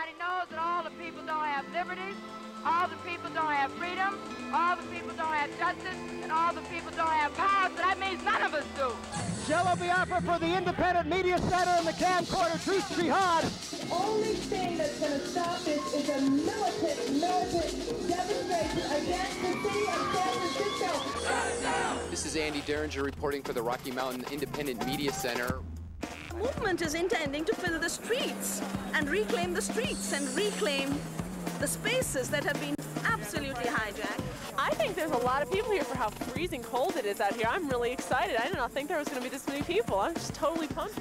Everybody knows that all the people don't have liberties, all the people don't have freedom, all the people don't have justice, and all the people don't have power, so that means none of us do. Jello Biafra for the Independent Media Center and the camcorder Truth Jihad. The only thing that's going to stop this is a militant demonstration against the city of San Francisco. This is Andy Derringer reporting for the Rocky Mountain Independent Media Center. The movement is intending to fill the streets and reclaim the streets and reclaim the spaces that have been absolutely hijacked. I think there's a lot of people here for how freezing cold it is out here. I'm really excited. I did not think there was going to be this many people. I'm just totally pumped.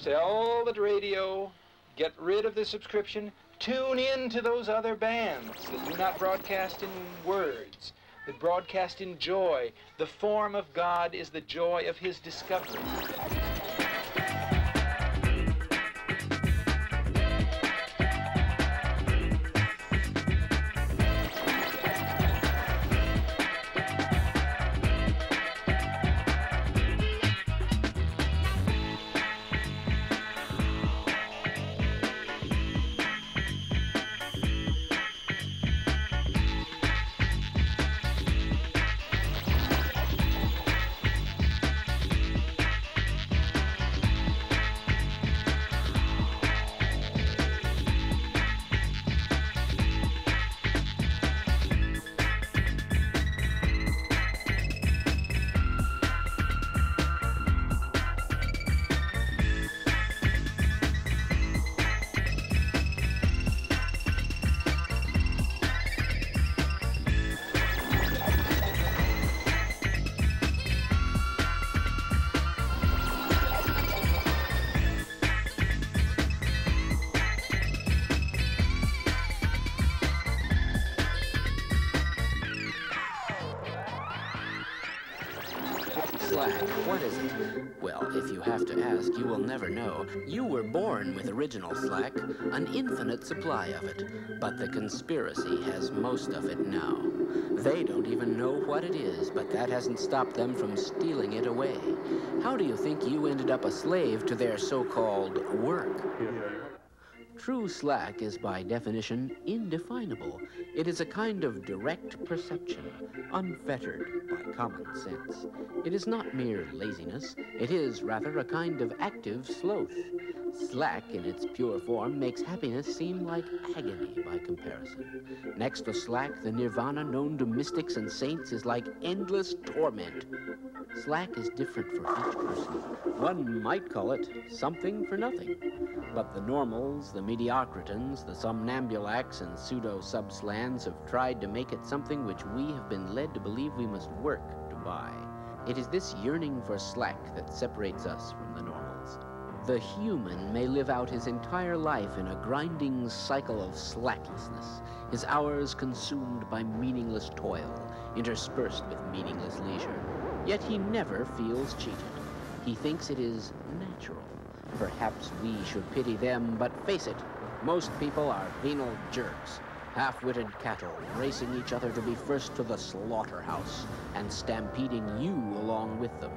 Sell the radio, get rid of the subscription, tune in to those other bands that do not broadcast in words, that broadcast in joy. The form of God is the joy of his discovery. What is it? Well, if you have to ask, you will never know. You were born with original slack, an infinite supply of it. But the conspiracy has most of it now. They don't even know what it is, but that hasn't stopped them from stealing it away. How do you think you ended up a slave to their so-called work? True slack is by definition indefinable. It is a kind of direct perception, unfettered by common sense. It is not mere laziness. It is rather a kind of active sloth. Slack in its pure form makes happiness seem like agony by comparison. Next to slack, the nirvana known to mystics and saints is like endless torment. Slack is different for each person. One might call it something for nothing. But the normals, the mediocritans, the somnambulacs, and pseudo-subslans have tried to make it something which we have been led to believe we must work to buy. It is this yearning for slack that separates us from the normals. The human may live out his entire life in a grinding cycle of slacklessness, his hours consumed by meaningless toil, interspersed with meaningless leisure. Yet he never feels cheated. He thinks it is natural. Perhaps we should pity them, but face it, most people are venal jerks, half-witted cattle, racing each other to be first to the slaughterhouse, and stampeding you along with them.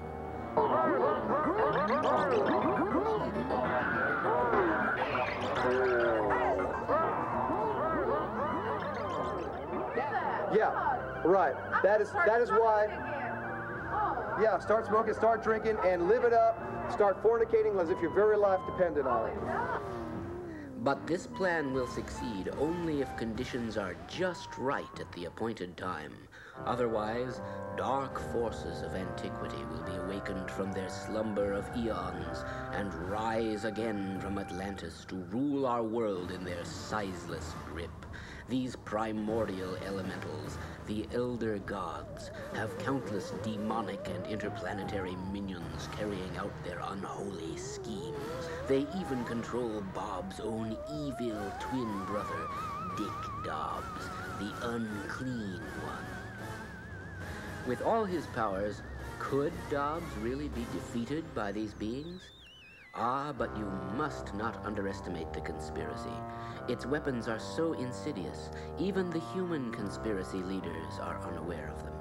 Yeah, right. That is why. Yeah, start smoking, start drinking, and live it up. Start fornicating as if your very life depended on it. But this plan will succeed only if conditions are just right at the appointed time. Otherwise, dark forces of antiquity will be awakened from their slumber of eons and rise again from Atlantis to rule our world in their sizeless grip. These primordial elementals, the elder gods, have countless demonic and interplanetary minions carrying out their unholy schemes. They even control Bob's own evil twin brother, Dick Dobbs, the unclean one. With all his powers, could Dobbs really be defeated by these beings? Ah, but you must not underestimate the conspiracy. Its weapons are so insidious, even the human conspiracy leaders are unaware of them.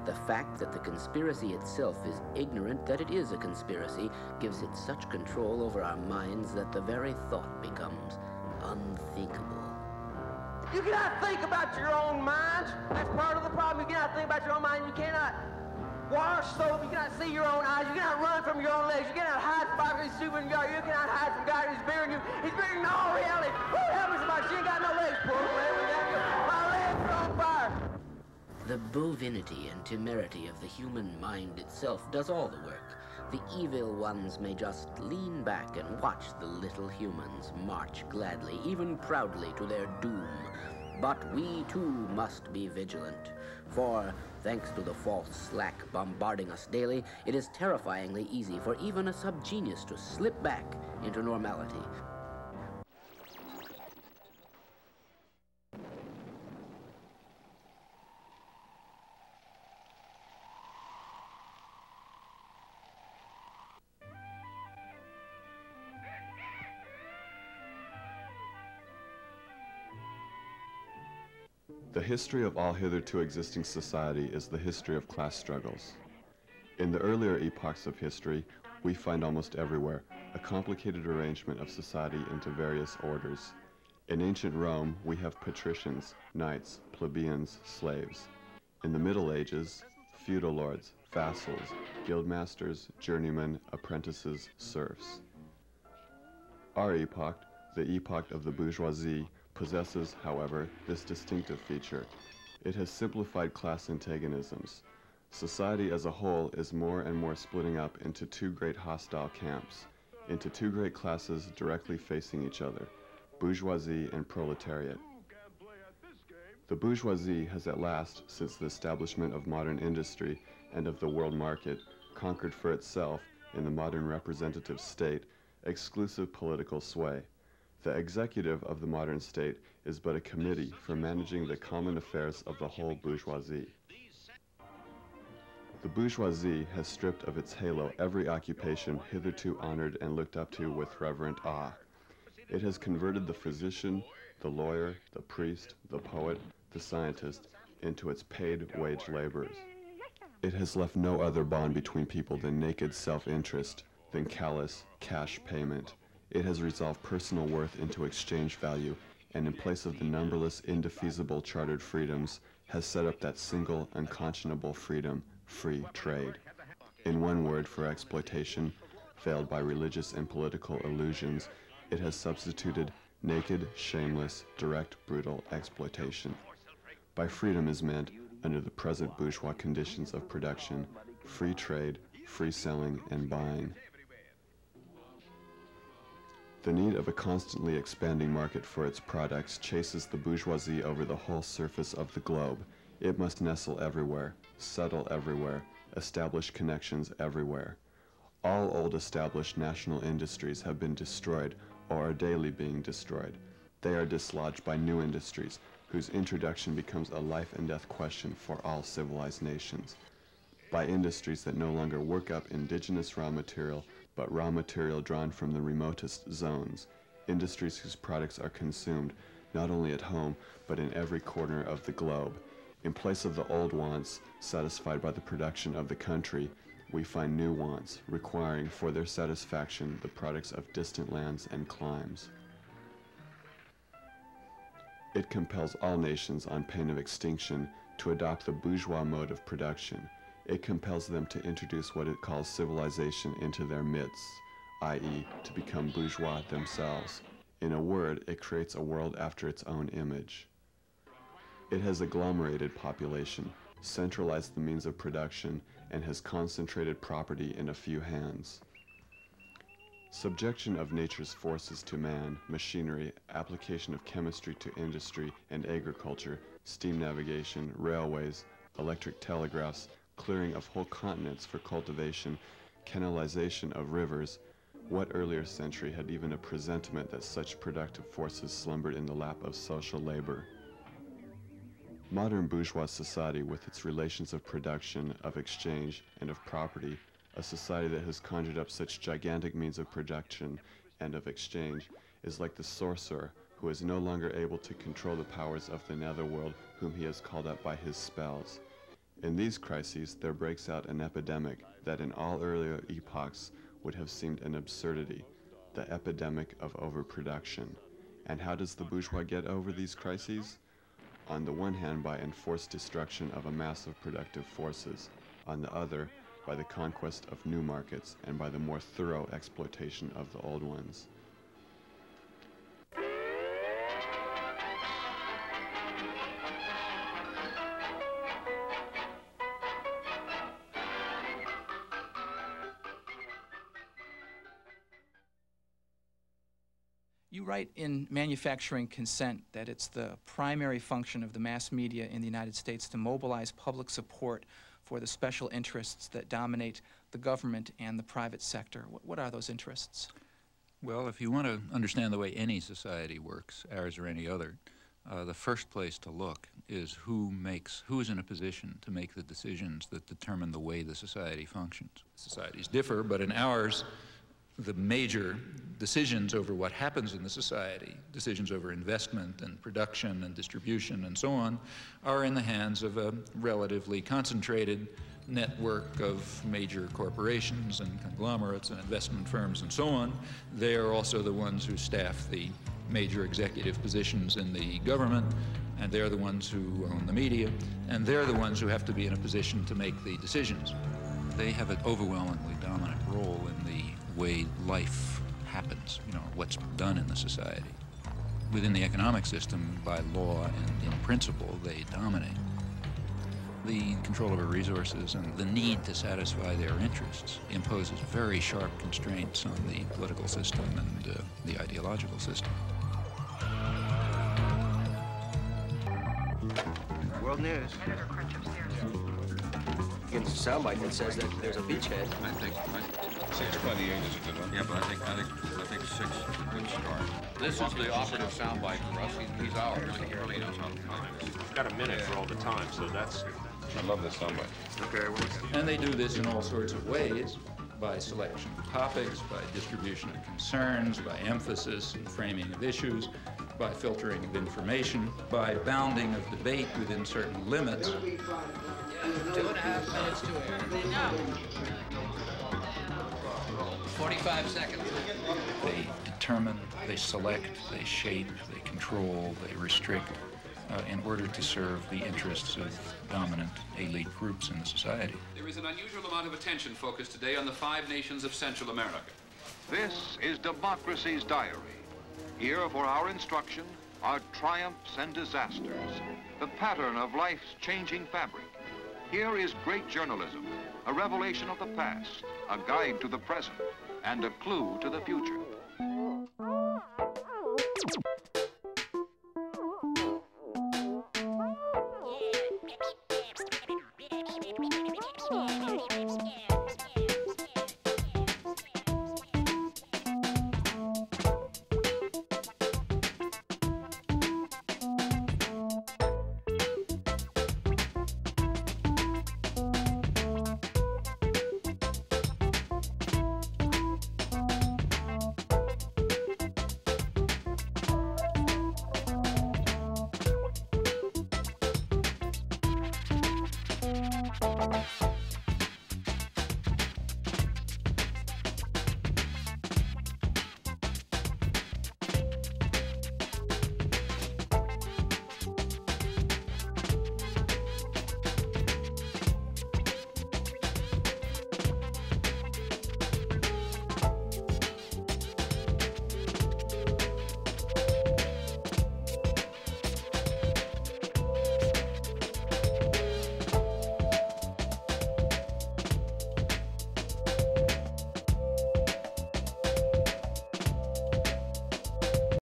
The fact that the conspiracy itself is ignorant that it is a conspiracy gives it such control over our minds that the very thought becomes unthinkable. You cannot think about your own mind. That's part of the problem. You cannot think about your own mind. You cannot wash soap. You cannot see your own eyes. You cannot run from your own legs. You cannot hide from God who's super in God. You cannot hide from God who's bigger than you. He's bigger than all reality. Who help me somebody? She ain't got no legs. Poor lady. My legs are on fire. The bovinity and temerity of the human mind itself does all the work. The evil ones may just lean back and watch the little humans march gladly, even proudly, to their doom. But we too must be vigilant, for, thanks to the false slack bombarding us daily, it is terrifyingly easy for even a subgenius to slip back into normality. The history of all hitherto existing society is the history of class struggles. In the earlier epochs of history, we find almost everywhere a complicated arrangement of society into various orders. In ancient Rome, we have patricians, knights, plebeians, slaves. In the Middle Ages, feudal lords, vassals, guildmasters, journeymen, apprentices, serfs. Our epoch, the epoch of the bourgeoisie, possesses, however, this distinctive feature. It has simplified class antagonisms. Society as a whole is more and more splitting up into two great hostile camps, into two great classes directly facing each other, bourgeoisie and proletariat. The bourgeoisie has at last, since the establishment of modern industry and of the world market, conquered for itself, in the modern representative state, exclusive political sway. The executive of the modern state is but a committee for managing the common affairs of the whole bourgeoisie. The bourgeoisie has stripped of its halo every occupation hitherto honored and looked up to with reverent awe. It has converted the physician, the lawyer, the priest, the poet, the scientist into its paid wage laborers. It has left no other bond between people than naked self-interest, than callous cash payment. It has resolved personal worth into exchange value, and in place of the numberless, indefeasible chartered freedoms, has set up that single, unconscionable freedom, free trade. In one word for exploitation, veiled by religious and political illusions, it has substituted naked, shameless, direct, brutal exploitation. By freedom is meant, under the present bourgeois conditions of production, free trade, free selling, and buying. The need of a constantly expanding market for its products chases the bourgeoisie over the whole surface of the globe. It must nestle everywhere, settle everywhere, establish connections everywhere. All old established national industries have been destroyed or are daily being destroyed. They are dislodged by new industries, whose introduction becomes a life and death question for all civilized nations. By industries that no longer work up indigenous raw material, but raw material drawn from the remotest zones. Industries whose products are consumed not only at home, but in every corner of the globe. In place of the old wants satisfied by the production of the country, we find new wants, requiring for their satisfaction the products of distant lands and climes. It compels all nations on pain of extinction to adopt the bourgeois mode of production. It compels them to introduce what it calls civilization into their midst, i.e., to become bourgeois themselves. In a word, it creates a world after its own image. It has agglomerated population, centralized the means of production, and has concentrated property in a few hands. Subjection of nature's forces to man, machinery, application of chemistry to industry and agriculture, steam navigation, railways, electric telegraphs, clearing of whole continents for cultivation, canalization of rivers, What earlier century had even a presentiment that such productive forces slumbered in the lap of social labor? Modern bourgeois society, with its relations of production, of exchange, and of property, a society that has conjured up such gigantic means of production and of exchange, is like the sorcerer who is no longer able to control the powers of the netherworld whom he has called up by his spells. In these crises, there breaks out an epidemic that in all earlier epochs would have seemed an absurdity, the epidemic of overproduction. And how does the bourgeois get over these crises? On the one hand, by enforced destruction of a mass of productive forces, on the other, by the conquest of new markets and by the more thorough exploitation of the old ones. You write in Manufacturing Consent that it's the primary function of the mass media in the United States to mobilize public support for the special interests that dominate the government and the private sector. What are those interests? Well, if you want to understand the way any society works, ours or any other, the first place to look is who is in a position to make the decisions that determine the way the society functions. Societies differ, but in ours, the major decisions over what happens in the society, decisions over investment and production and distribution and so on, are in the hands of a relatively concentrated network of major corporations and conglomerates and investment firms and so on. They are also the ones who staff the major executive positions in the government, and they're the ones who own the media, and they're the ones who have to be in a position to make the decisions. They have an overwhelmingly dominant role in the way life happens, what's done in the society. Within the economic system, by law and in principle, they dominate. The control over resources and the need to satisfy their interests imposes very sharp constraints on the political system and the ideological system. World News. Against a soundbite that says that there's a beachhead. I think 628 is a good one. Yeah, but I think 6 is a good start. This is the operative soundbite for us. He's ours. He really knows how to time this. We've got a minute for all the time, so that's... I love this soundbite. Okay, well, and they do this in all sorts of ways, by selection of topics, by distribution of concerns, by emphasis and framing of issues, by filtering of information, by bounding of debate within certain limits. 2.5 minutes to air. 45 seconds. They determine, they select, they shape, they control, they restrict in order to serve the interests of dominant elite groups in the society. There is an unusual amount of attention focused today on the 5 nations of Central America. This is Democracy's Diary. Here for our instruction are triumphs and disasters, the pattern of life's changing fabric. Here is great journalism, a revelation of the past, a guide to the present, and a clue to the future.